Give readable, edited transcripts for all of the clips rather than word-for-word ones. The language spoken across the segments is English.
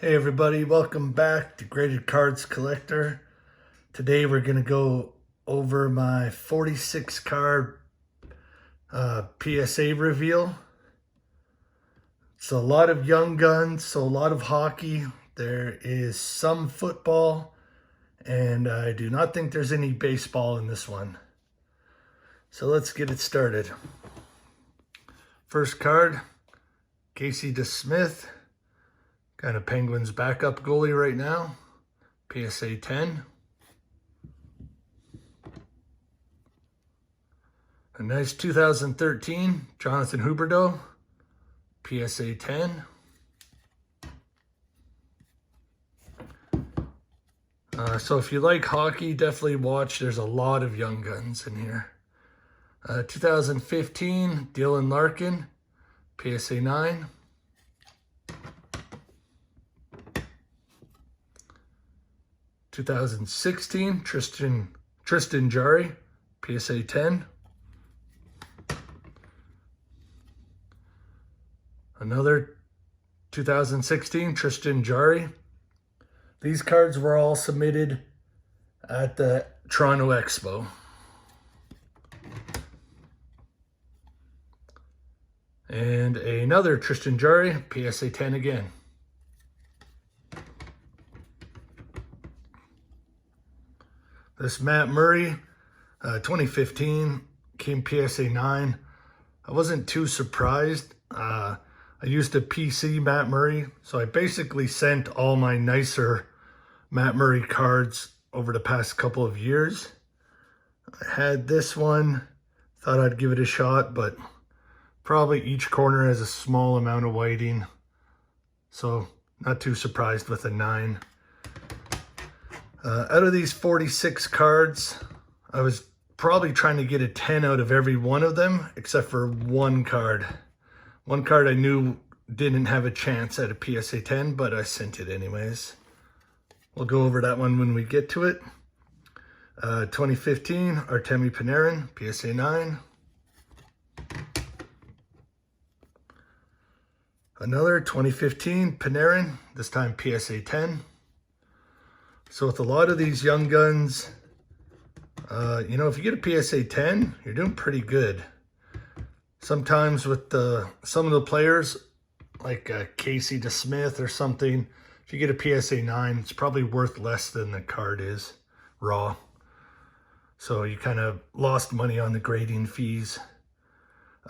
Hey everybody, welcome back to Graded Cards Collector. Today we're going to go over my 46 card PSA reveal. It's a lot of young guns, so a lot of hockey. There is some football, and I do not think there's any baseball in this one. So let's get it started. First card, Casey DeSmith. Kind of Penguins backup goalie right now. PSA 10. A nice 2013 Jonathan Huberdeau. PSA 10. So if you like hockey, definitely watch. There's a lot of young guns in here. 2015 Dylan Larkin. PSA 9. 2016 Tristan Jarry, PSA 10. Another 2016 Tristan Jarry. These cards were all submitted at the Toronto Expo. And another Tristan Jarry, PSA 10 again. This Matt Murray, 2015, came PSA 9. I wasn't too surprised. I used a PC Matt Murray, so I basically sent all my nicer Matt Murray cards over the past couple of years. I had this one, thought I'd give it a shot, but probably each corner has a small amount of whiting, so not too surprised with a 9. Out of these 46 cards, I was probably trying to get a 10 out of every one of them, except for one card. One card I knew didn't have a chance at a PSA 10, but I sent it anyways. We'll go over that one when we get to it. 2015, Artemi Panarin, PSA 9. Another 2015 Panarin, this time PSA 10. So with a lot of these young guns, if you get a PSA 10, you're doing pretty good. Sometimes with some of the players, like Casey DeSmith or something, if you get a PSA 9, it's probably worth less than the card is raw. So you kind of lost money on the grading fees.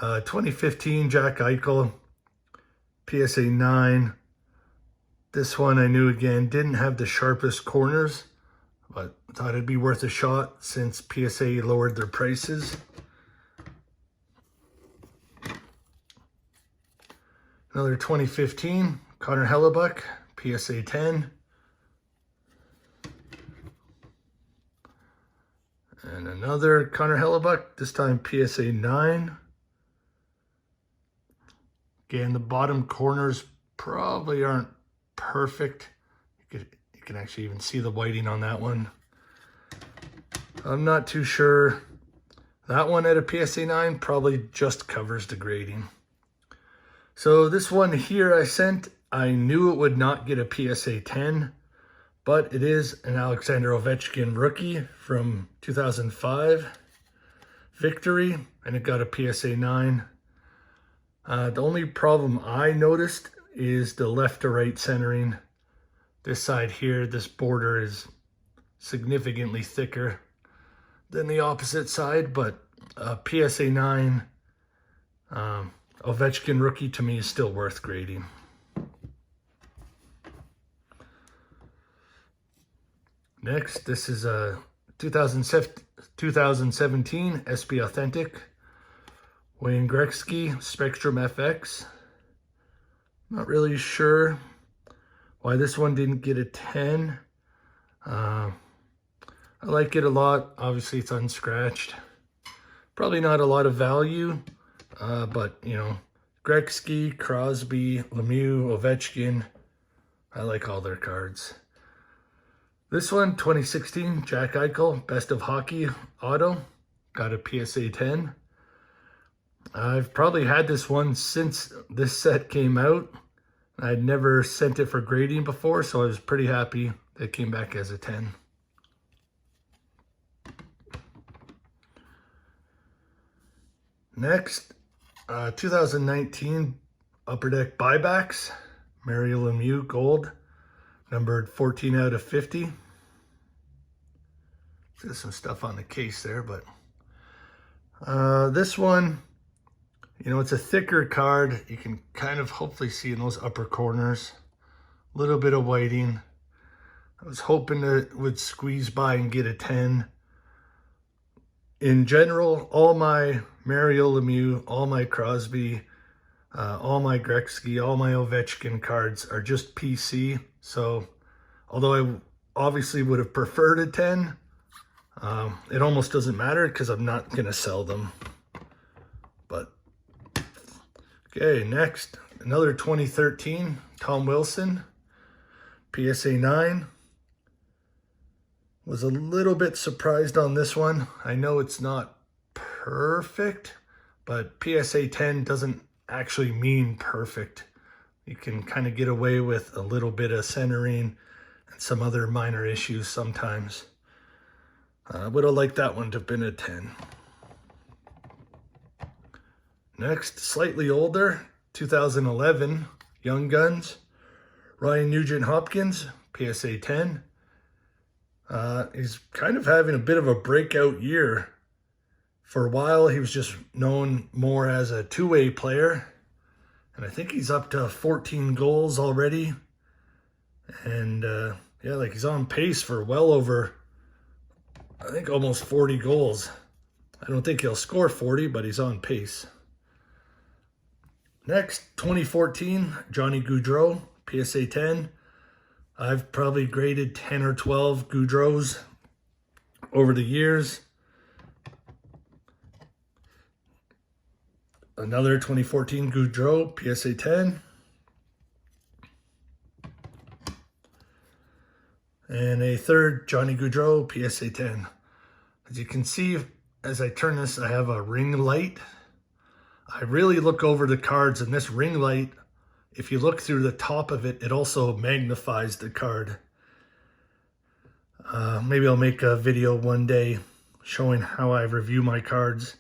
2015 Jack Eichel, PSA 9. This one I knew, again, didn't have the sharpest corners, but thought it'd be worth a shot since PSA lowered their prices. Another 2015, Connor Hellebuck, PSA 10. And another Connor Hellebuck, this time PSA 9. Again, the bottom corners probably aren't perfect. You can actually even see the whiting on that one. I'm not too sure. That one at a PSA 9 probably just covers the grading. So this one here I sent, I knew it would not get a PSA 10, but it is an Alexander Ovechkin rookie from 2005 Victory, and it got a PSA 9. The only problem I noticed is the left to right centering. This side here, this border is significantly thicker than the opposite side, but PSA 9 Ovechkin rookie to me is still worth grading. Next, this is a 2017 SB Authentic Wayne Gretzky Spectrum FX. Not really sure why this one didn't get a 10. I like it a lot. Obviously, it's unscratched. Probably not a lot of value, but, Gretzky, Crosby, Lemieux, Ovechkin, I like all their cards. This one, 2016, Jack Eichel, Best of Hockey Auto, got a PSA 10. I've probably had this one since this set came out. I had never sent it for grading before, so I was pretty happy that it came back as a 10. Next, 2019 Upper Deck buybacks. Mario Lemieux gold, numbered 14 out of 50. There's some stuff on the case there, but this one, you know, it's a thicker card. You can kind of hopefully see in those upper corners. A little bit of whiting. I was hoping it would squeeze by and get a 10. In general, all my Mario Lemieux, all my Crosby, all my Gretzky, all my Ovechkin cards are just PC. So although I obviously would have preferred a 10, it almost doesn't matter because I'm not going to sell them. But okay, next, another 2013 Tom Wilson, PSA 9. Was a little bit surprised on this one. I know it's not perfect, but PSA 10 doesn't actually mean perfect. You can kind of get away with a little bit of centering and some other minor issues sometimes. I would have liked that one to have been a 10. Next, slightly older, 2011 Young Guns, Ryan Nugent-Hopkins, PSA 10. He's kind of having a bit of a breakout year. For a while, he was just known more as a two-way player. And I think he's up to 14 goals already. And yeah, like he's on pace for well over, I think almost 40 goals. I don't think he'll score 40, but he's on pace. Next, 2014, Johnny Gaudreau, PSA 10. I've probably graded 10 or 12 Gaudreaus over the years. Another 2014 Gaudreau, PSA 10. And a third Johnny Gaudreau, PSA 10. As you can see, as I turn this, I have a ring light. I really look over the cards, and this ring light, if you look through the top of it, it also magnifies the card. Maybe I'll make a video one day showing how I review my cards.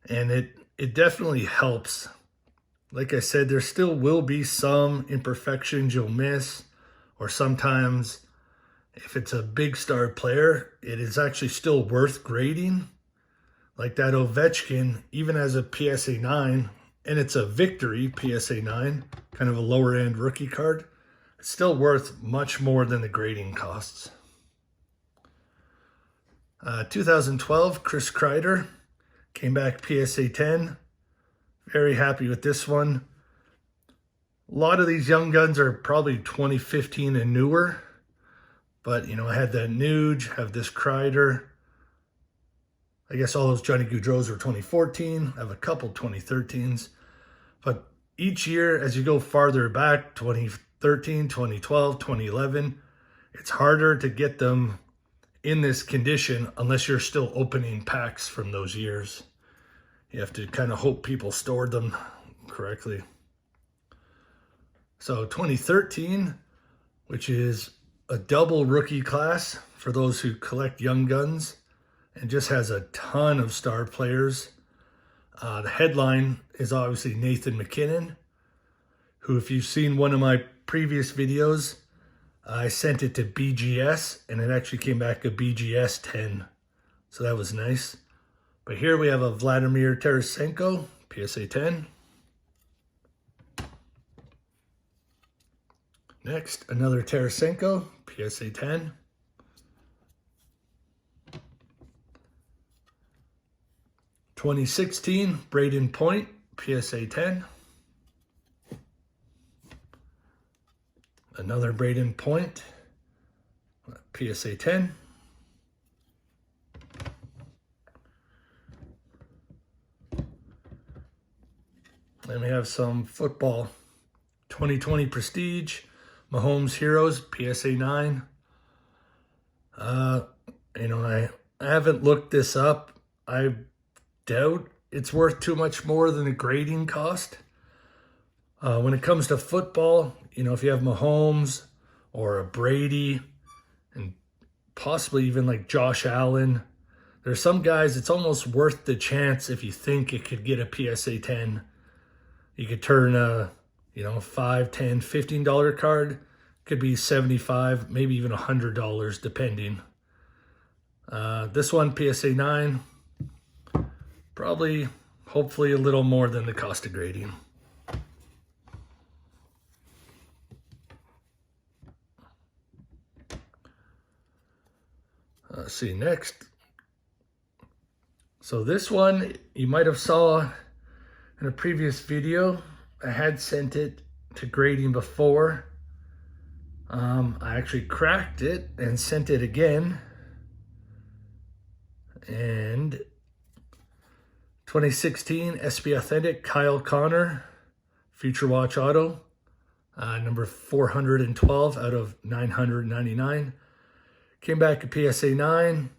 And it definitely helps. Like I said, there still will be some imperfections you'll miss. Or sometimes, if it's a big star player, it is actually still worth grading. Like that Ovechkin, even as a PSA 9, and it's a victory PSA 9, kind of a lower end rookie card, it's still worth much more than the grading costs. 2012 Chris Kreider came back PSA 10. Very happy with this one. A lot of these young guns are probably 2015 and newer, but you know, I had that Nuge, have this Kreider. I guess all those Johnny Gaudreaus were 2014. I have a couple 2013s. But each year, as you go farther back, 2013, 2012, 2011, it's harder to get them in this condition unless you're still opening packs from those years. You have to kind of hope people stored them correctly. So 2013, which is a double rookie class for those who collect young guns, and just has a ton of star players. The headline is obviously Nathan MacKinnon, who, if you've seen one of my previous videos, I sent it to BGS, and it actually came back a BGS 10. So that was nice. But here we have a Vladimir Tarasenko, PSA 10. Next, another Tarasenko, PSA 10. (2016) Braden Point, PSA 10. Another Braden Point, PSA 10. Then we have some football. 2020 Prestige, Mahomes Heroes, PSA 9. You know, I haven't looked this up. I doubt it's worth too much more than the grading cost. When it comes to football, you know, if you have Mahomes or a Brady and possibly even like Josh Allen, there's some guys it's almost worth the chance if you think it could get a PSA 10. You could turn a, you know, $5, $10, $15 card. Could be $75, maybe even $100 depending. This one, PSA 9, probably, hopefully a little more than the cost of grading. Let's see, next. So this one, you might have saw in a previous video. I had sent it to grading before. I actually cracked it and sent it again. And 2016 SB Authentic Kyle Connor Future Watch Auto, number 412 out of 999. Came back a PSA 9,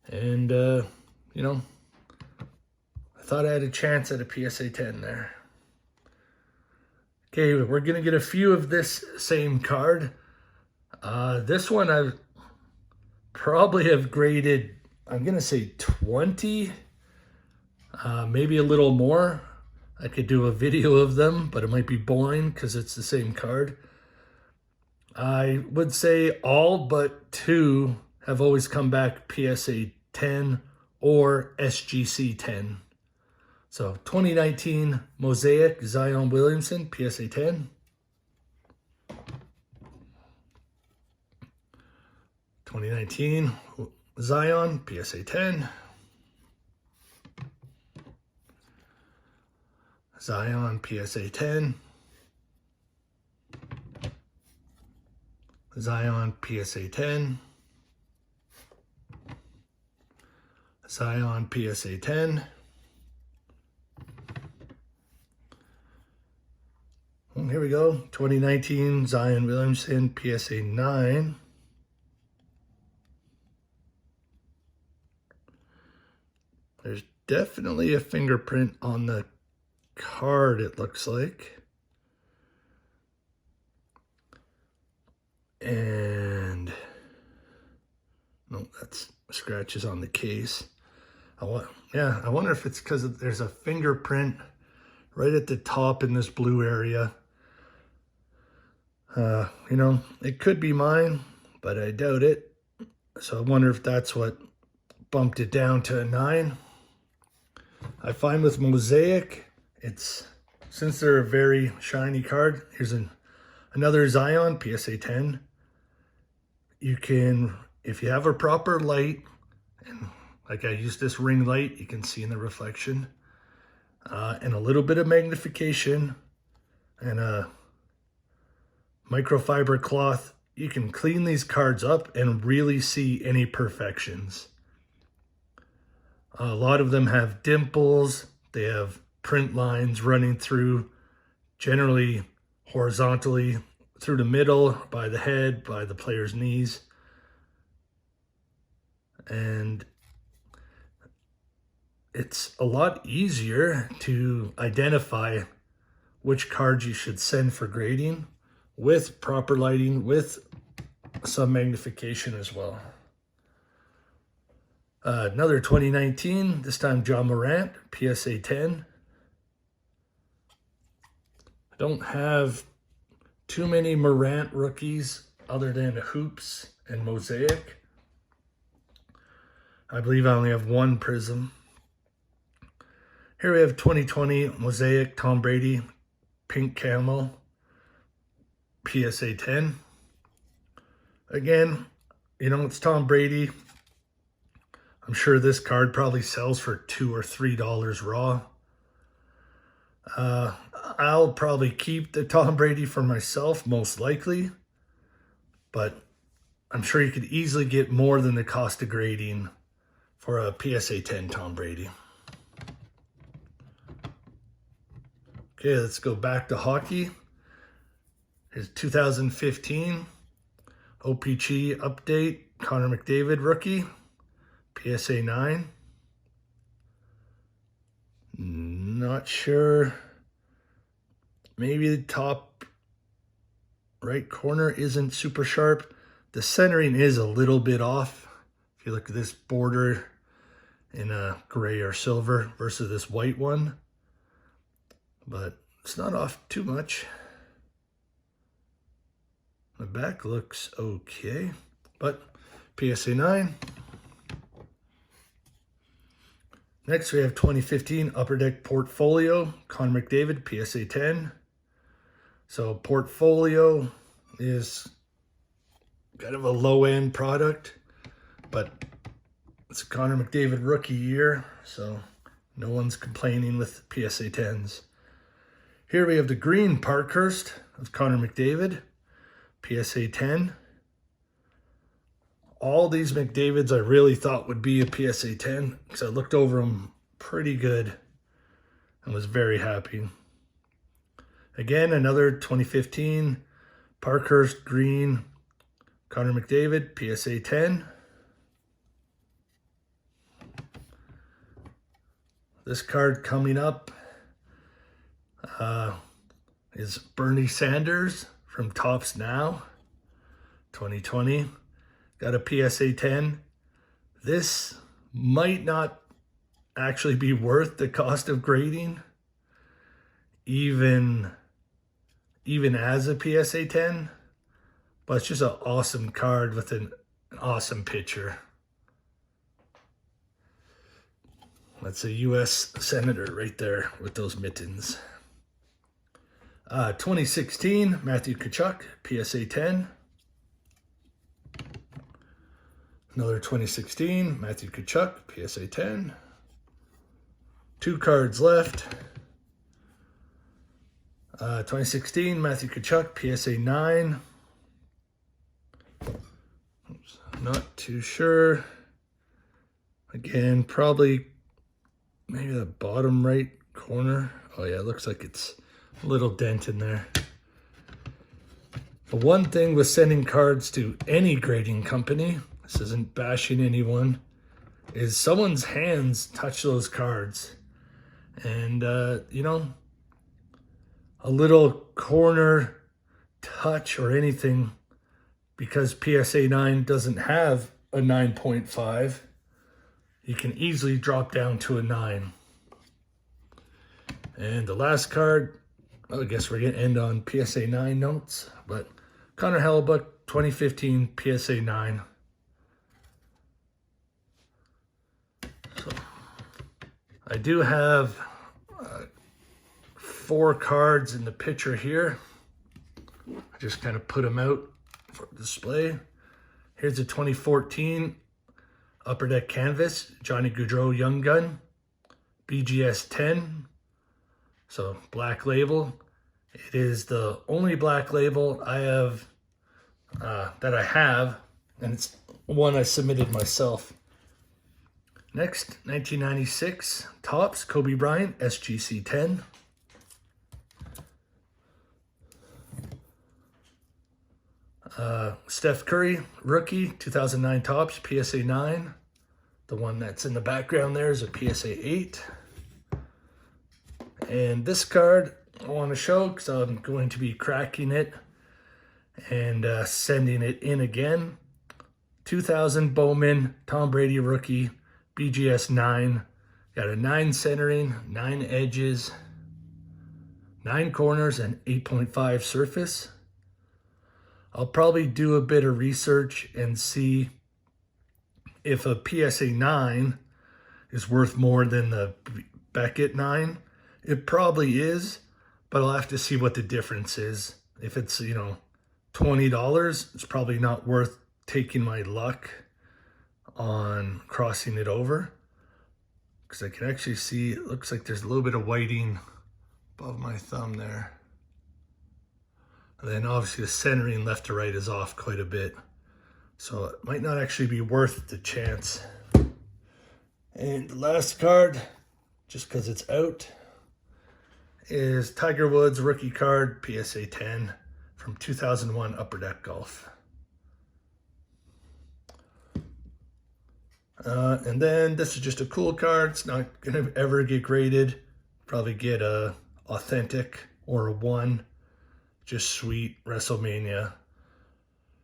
and you know, I thought I had a chance at a PSA 10 there. Okay, we're gonna get a few of this same card. This one I probably have graded, I'm gonna say 20, maybe a little more. I could do a video of them, but it might be boring because it's the same card. I would say all but 2 have always come back PSA 10 or SGC 10. So 2019 Mosaic Zion Williamson PSA 10. 2019 Zion PSA 10. Zion PSA 10. Zion PSA 10. Zion PSA 10. And here we go. 2019 Zion Williamson PSA 9. There's definitely a fingerprint on the card, it looks like. And no, that's scratches on the case. I wonder if it's because there's a fingerprint right at the top in this blue area. You know, it could be mine, but I doubt it. So I wonder if that's what bumped it down to a 9. I find with Mosaic, it's, since they're a very shiny card, here's another Zion PSA 10. You can, if you have a proper light, and like I use this ring light, you can see in the reflection, and a little bit of magnification and a microfiber cloth, you can clean these cards up and really see any imperfections. A lot of them have dimples, they have print lines running through, generally horizontally through the middle, by the head, by the player's knees. And it's a lot easier to identify which cards you should send for grading with proper lighting, with some magnification as well. Another 2019, this time John Morant, PSA 10. I don't have too many Morant rookies other than Hoops and Mosaic. I believe I only have one Prism. Here we have 2020 Mosaic Tom Brady, pink camel, PSA 10. Again, you know, it's Tom Brady. I'm sure this card probably sells for $2 or $3 raw. I'll probably keep the Tom Brady for myself, most likely. But I'm sure you could easily get more than the cost of grading for a PSA 10 Tom Brady. Okay, let's go back to hockey. Here's 2015 OPG update, Connor McDavid rookie, PSA 9. Not sure maybe the top right corner isn't super sharp. The centering is a little bit off. If you look at this border in a gray or silver versus this white one, but it's not off too much. The back looks okay, but PSA 9. Next, we have 2015 Upper Deck Portfolio, Connor McDavid, PSA 10. So Portfolio is kind of a low-end product, but it's a Connor McDavid rookie year, so no one's complaining with PSA 10s. Here we have the green Parkhurst of Connor McDavid, PSA 10. All these McDavids I really thought would be a PSA 10 because I looked over them pretty good and was very happy. Again, another 2015 Parkhurst green Connor McDavid, PSA 10. This card coming up is Bernie Sanders from Topps Now, 2020. Got a PSA 10. This might not actually be worth the cost of grading, even as a PSA 10, but it's just an awesome card with an awesome picture. That's a U.S. Senator right there with those mittens. 2016, Matthew Tkachuk, PSA 10. Another 2016, Matthew Tkachuk, PSA 10. 2 cards left. 2016, Matthew Tkachuk, PSA 9. Oops, not too sure. Again, probably maybe the bottom right corner. Oh yeah, it looks like it's a little dent in there. The one thing with sending cards to any grading company, this isn't bashing anyone, is someone's hands touch those cards. And, you know, a little corner touch or anything, because PSA 9 doesn't have a 9.5, you can easily drop down to a 9. And the last card, I guess we're going to end on PSA 9 notes, but Connor Hellebuyck, 2015 PSA 9. So I do have 4 cards in the picture here. I just kind of put them out for display. Here's a 2014 Upper Deck Canvas, Johnny Gaudreau Young Gun, BGS 10. So black label. It is the only black label I have that I have, and it's one I submitted myself. Next, 1996 Topps Kobe Bryant SGC 10. Steph Curry rookie 2009 Topps PSA 9. The one that's in the background there is a PSA 8. And this card I want to show because I'm going to be cracking it and sending it in again. 2000 Bowman Tom Brady rookie BGS 9. Got a 9 centering, 9 edges, 9 corners, and 8.5 surface. I'll probably do a bit of research and see if a PSA 9 is worth more than the Beckett 9. It probably is, but I'll have to see what the difference is. If it's, you know, $20, it's probably not worth taking my luck on crossing it over, because I can actually see it looks like there's a little bit of whiting above my thumb there. And then obviously the centering left to right is off quite a bit, so it might not actually be worth the chance. And the last card, just because it's out, is Tiger Woods rookie card PSA 10 from 2001 Upper Deck Golf. And then this is just a cool card. It's not going to ever get graded. Probably get a authentic or a 1. Just sweet. WrestleMania.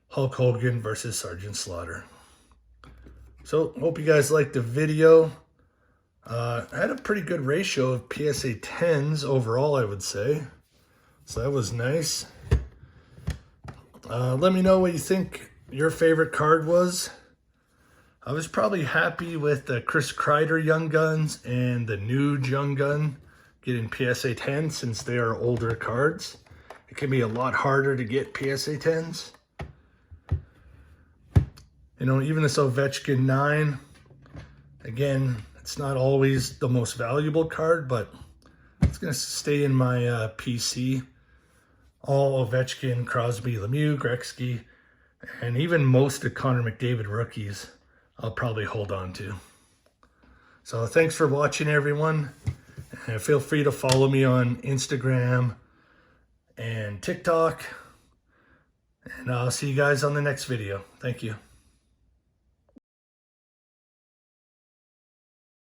Hulk Hogan versus Sergeant Slaughter. So, hope you guys liked the video. I had a pretty good ratio of PSA 10s overall, I would say. So that was nice. Let me know what you think your favorite card was. I was probably happy with the Chris Kreider Young Guns and the Nuge Young Gun getting PSA 10 since they are older cards. It can be a lot harder to get PSA 10s. You know, even this Ovechkin 9, again, it's not always the most valuable card, but it's going to stay in my PC. All Ovechkin, Crosby, Lemieux, Gretzky, and even most of Connor McDavid rookies, I'll probably hold on to. So thanks for watching, everyone. And feel free to follow me on Instagram and TikTok. And I'll see you guys on the next video. Thank you.